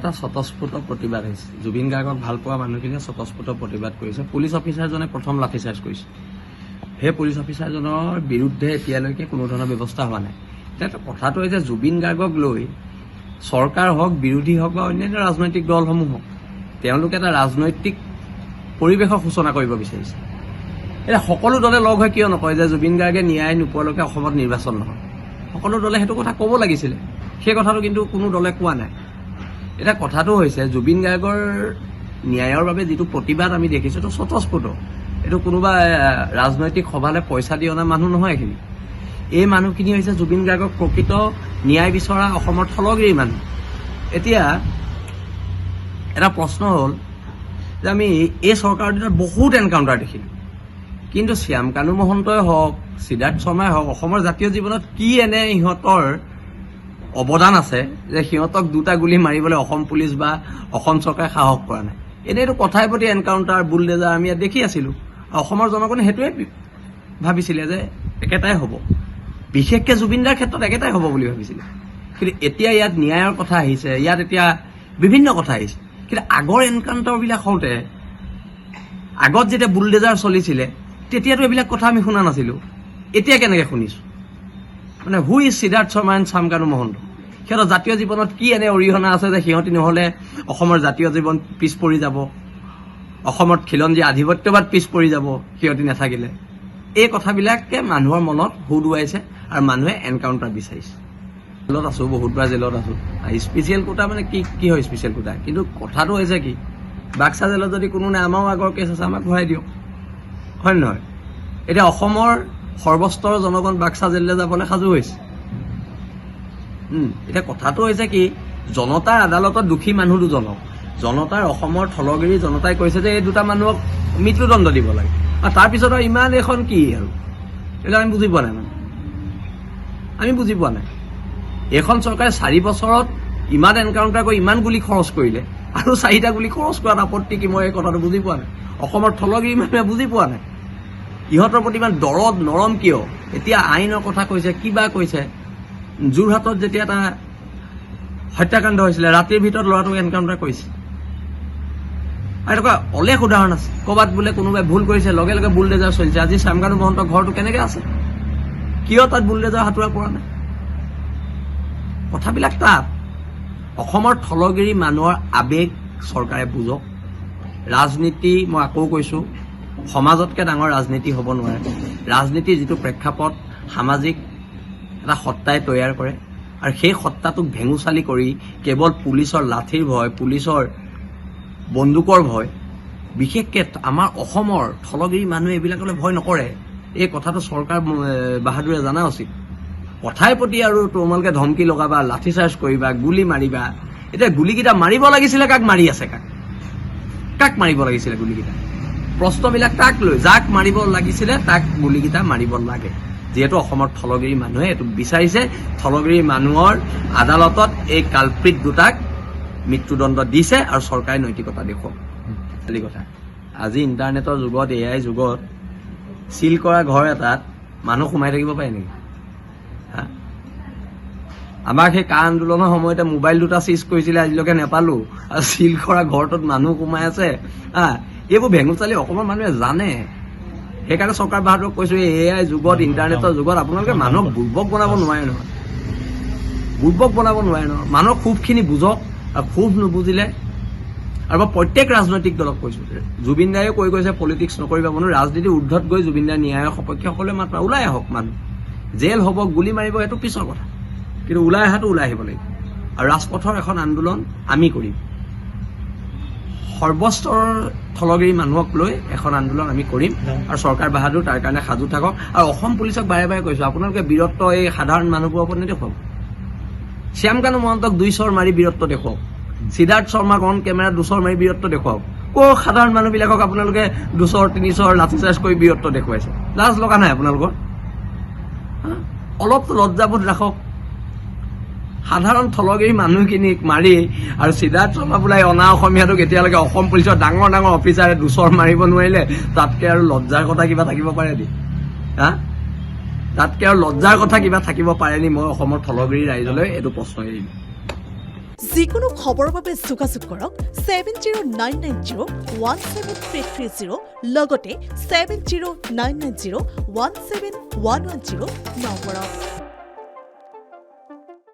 এটা স্বতঃস্ফূৰ্ত প্ৰতিবাদ হৈছে। জুবিন গাৰ্গক ভাল পোৱা মানুহখিনিয়ে স্বতঃস্ফূৰ্ত প্ৰতিবাদ কৰিছে। পুলিচ অফিচাৰজনে প্ৰথম লাঠিচাৰ্জ কৰিছে। সেই পুলিচ অফিচাৰজনৰ বিৰুদ্ধে এতিয়ালৈকে কোনো ধৰণৰ ব্যৱস্থা হোৱা নাই। এতিয়া কথাটো হৈছে জুবিন গাৰ্গক লৈ চৰকাৰ হওক, বিৰোধী হওক বা অন্যান্য ৰাজনৈতিক দলসমূহ হওক, তেওঁলোকে এটা ৰাজনৈতিক পৰিৱেশৰ সূচনা কৰিব বিচাৰিছে। এতিয়া সকলো দলে লগ হৈ কিয় নকয় যে জুবিন গাৰ্গে ন্যায় নোপোৱালৈকে অসমত নিৰ্বাচন নহয়? সকলো দলে সেইটো কথা ক'ব লাগিছিলে। সেই কথাটো কিন্তু কোনো দলে কোৱা নাই। এতিয়া কথাটো হৈছে জুবিন গাৰ্গৰ ন্যায়ৰ বাবে যিটো প্ৰতিবাদ আমি দেখিছোঁ এইটো স্বতঃস্ফূৰ্ত। এইটো কোনোবা ৰাজনৈতিক সভালৈ পইচা দি অনা মানুহ নহয়। এইখিনি এই মানুহখিনি হৈছে জুবিন গাৰ্গক প্ৰকৃত ন্যায় বিচৰা অসমৰ থলগিৰি মানুহ। এতিয়া এটা প্ৰশ্ন হ'ল যে আমি এই চৰকাৰৰ দিনত বহুত এনকাউণ্টাৰ দেখিলোঁ, কিন্তু শ্যাম কানু মহন্তই হওক, সিদ্ধাৰ্থ শৰ্মাই হওক, অসমৰ জাতীয় জীৱনত কি এনে ইহঁতৰ অৱদান আছে যে সিহঁতক দুটা গুলি মাৰিবলৈ অসম পুলিচ বা অসম চৰকাৰে সাহস কৰা নাই? এনেইতো কথাই প্ৰতি এনকাউণ্টাৰ, বুলডেজাৰ আমি ইয়াত দেখি আছিলোঁ। অসমৰ জনগণে সেইটোৱে ভাবিছিলে যে একেটাই হ'ব, বিশেষকৈ জুবিনদাৰ ক্ষেত্ৰত একেটাই হ'ব বুলি ভাবিছিলে। কিন্তু এতিয়া ইয়াত ন্যায়ৰ কথা আহিছে, ইয়াত এতিয়া বিভিন্ন কথা আহিছে। কিন্তু আগৰ এনকাউণ্টাৰবিলাক হওঁতে, আগত যেতিয়া বুলডেজাৰ চলিছিলে তেতিয়াতো এইবিলাক কথা আমি শুনা নাছিলোঁ। এতিয়া কেনেকৈ শুনিছোঁ? মানে who is Siddharth Sharma and Shyam Kanu Mahanta? সিহঁতৰ জাতীয় জীৱনত কি এনে অৰিহণা আছে যে সিহঁতি নহ'লে অসমৰ জাতীয় জীৱন পিছ পৰি যাব, অসমত খিলঞ্জী আধিপত্যবাদ পিছ পৰি যাব সিহঁতি নাথাকিলে? এই কথাবিলাকে মানুহৰ মনত হুদুৱাইছে আৰু মানুহে এনকাউণ্টাৰ বিচাৰিছে। জেলত আছোঁ, বহুতবাৰ জেলত আছোঁ। স্পেচিয়েল কোটা মানে কি হয় স্পেচিয়েল কোটা? কিন্তু কথাটো হৈছে কি, বাক্সা জেলত যদি কোনো নাই, আমাৰো আগৰ কেছ আছে, আমাক ঘূৰাই দিয়ক, হয় নহয়? এতিয়া অসমৰ সৰ্বস্তৰৰ জনগণ বাক্সা জেললৈ যাবলৈ সাজু হৈছে। এতিয়া কথাটো হৈছে কি, জনতাৰ আদালতত দোষী মানুহ দুজনক, জনতাৰ অসমৰ থলগিৰি জনতাই কৈছে যে এই দুটা মানুহক মৃত্যুদণ্ড দিব লাগে, আৰু তাৰপিছত আৰু ইমান এখন কি আৰু এইবিলাক আমি বুজি পোৱা নাই। মানে আমি বুজি পোৱা নাই। এইখন চৰকাৰে 4 বছৰত ইমান এনকাউণ্টাৰ কৰি ইমান গুলি খৰচ কৰিলে, আৰু 4টা গুলি খৰচ কৰাত আপত্তি কি? মই এই কথাটো বুজি পোৱা নাই। অসমৰ থলগিৰি মানুহে বুজি পোৱা নাই ইহঁতৰ প্ৰতি ইমান দৰদ নৰম কিয়? এতিয়া আইনৰ কথা কৈছে, কিবা কৈছে। যোৰহাটত যেতিয়া এটা হত্যাকাণ্ড হৈছিলে, ৰাতিৰ ভিতৰত ল'ৰাটোক এনকাউণ্টাৰ কৰিছে। আৰু এনেকুৱা অলেখ উদাহৰণ আছে। ক'ৰবাত বোলে কোনোবাই ভুল কৰিছে, লগে লগে বুলডেজাৰ চলিছে। আজি শ্যাম কানু মহন্তৰ ঘৰটো কেনেকৈ আছে? কিয় তাত বুলডেজাৰ হাতোৰা পৰা নাই? কথাবিলাক তাত। অসমৰ থলগিৰি মানুহৰ আৱেগ চৰকাৰে বুজক। ৰাজনীতি, মই আকৌ কৈছোঁ, সমাজতকৈ ডাঙৰ ৰাজনীতি হ'ব নোৱাৰে। ৰাজনীতিৰ যিটো প্ৰেক্ষাপট সামাজিক এটা সত্তাই তৈয়াৰ কৰে, আৰু সেই সত্তাটোক ভেঙুচালি কৰি কেৱল পুলিচৰ লাঠিৰ ভয়, পুলিচৰ বন্দুকৰ ভয়, বিশেষকৈ আমাৰ অসমৰ থলগিৰি মানুহে এইবিলাকলৈ ভয় নকৰে। এই কথাটো চৰকাৰ বাহাদুৰে জনা উচিত। কথাই প্ৰতি আৰু তোমালোকে ধমকি লগাবা, লাঠিচাৰ্জ কৰিবা, গুলি মাৰিবা। এতিয়া গুলিকেইটা মাৰিব লাগিছিলে, কাক মাৰি আছে? কাক মাৰিব লাগিছিলে গুলিকেইটা? প্ৰশ্নবিলাক তাক লৈ, যাক মাৰিব লাগিছিলে তাক গুলিকেইটা মাৰিব লাগে। যিহেতু অসমৰ থলগিৰি মানুহে এইটো বিচাৰিছে, থলগিৰি মানুহৰ আদালতত এই কালপ্ৰিট দুটাক মৃত্যুদণ্ড দিছে, আৰু চৰকাৰে নৈতিকতা দেখুৱাওক। খালি কথা, আজি ইণ্টাৰনেটৰ যুগত, AI যুগত চিল কৰা ঘৰ এটাত মানুহ সোমাই থাকিব পাৰে নেকি? আমাক সেই কা আন্দোলনৰ সময়তে মোবাইল দুটা চিজ কৰিছিলে, আজিলৈকে নেপালোঁ, আৰু চিল কৰা ঘৰটোত মানুহ সোমাই আছে। এইবোৰ ভেঙুচালি অসমৰ মানুহে জানে। সেইকাৰণে চৰকাৰ বাহাদুৰক কৈছোঁ, এই AI যুগত, ইণ্টাৰনেটৰ যুগত আপোনালোকে মানুহক বুৰ্বক বনাব নোৱাৰে নহয়। বুৰ্বক বনাব নোৱাৰে নহয়। মানুহৰ ক্ষোভখিনি বুজক, আৰু ক্ষোভ নুবুজিলে, আৰু মই প্ৰত্যেক ৰাজনৈতিক দলক কৈছোঁ, জুবিন দায়ে কৈ গৈছে পলিটিক্স নকৰিবা মানুহ, ৰাজনীতিৰ ঊৰ্ধত গৈ জুবিন দাৰ ন্যায়ৰ সপক্ষে সকলোৱে মাত্ৰ ওলাই আহক। মানুহ জেল হ'ব, গুলি মাৰিব, সেইটো পিছৰ কথা, কিন্তু ওলাই অহাটো ওলাই আহিব লাগিব। আৰু ৰাজপথৰ এখন আন্দোলন আমি কৰিম। সৰ্বস্তৰৰ থলগিৰি মানুহক লৈ এখন আন্দোলন আমি কৰিম, আৰু চৰকাৰ বাহাদুৰ তাৰ কাৰণে সাজু থাকক। আৰু অসম পুলিচক বাৰে বাৰে কৈছোঁ, আপোনালোকে বীৰত্ব এই সাধাৰণ মানুহবোৰৰ ওপৰত নেদেখুৱাওক। শ্যাম কানু মহন্তক 2 চৰ মাৰি বীৰত্ব দেখুৱাওক। সিদ্ধাৰ্থ শৰ্মাক অন কেমেৰাত 2 চৰ মাৰি বীৰত্ব দেখুৱাওক। সাধাৰণ মানুহবিলাকক আপোনালোকে 2 চৰ 3 চৰ লাঠিচাৰ্জ কৰি বীৰত্ব দেখুৱাইছে। লাজ লগা নাই আপোনালোকৰ? অলপতো লজ্জাবোধ ৰাখক। সাধাৰণ থলগিৰি মানুহখিনিক মাৰি, আৰু সিদ্ধাৰ্থ শৰ্মা বোলাই অনা অসমীয়াটোক এতিয়ালৈকে অসম পুলিচৰ ডাঙৰ ডাঙৰ অফিচাৰে 2 চৰ মাৰিব নোৱাৰিলে, তাতকৈ আৰু লজ্জাৰ কথা কিবা থাকিব পাৰে নি? তাতকৈ আৰু লজ্জাৰ কথা কিবা থাকিব পাৰে নি? মই অসমৰ থলগিৰি ৰাইজলৈ এইটো প্ৰশ্ন এৰিম। যিকোনো খবৰৰ বাবে যোগাযোগ কৰক 7099017330 লগতে 7099017110 নম্বৰত।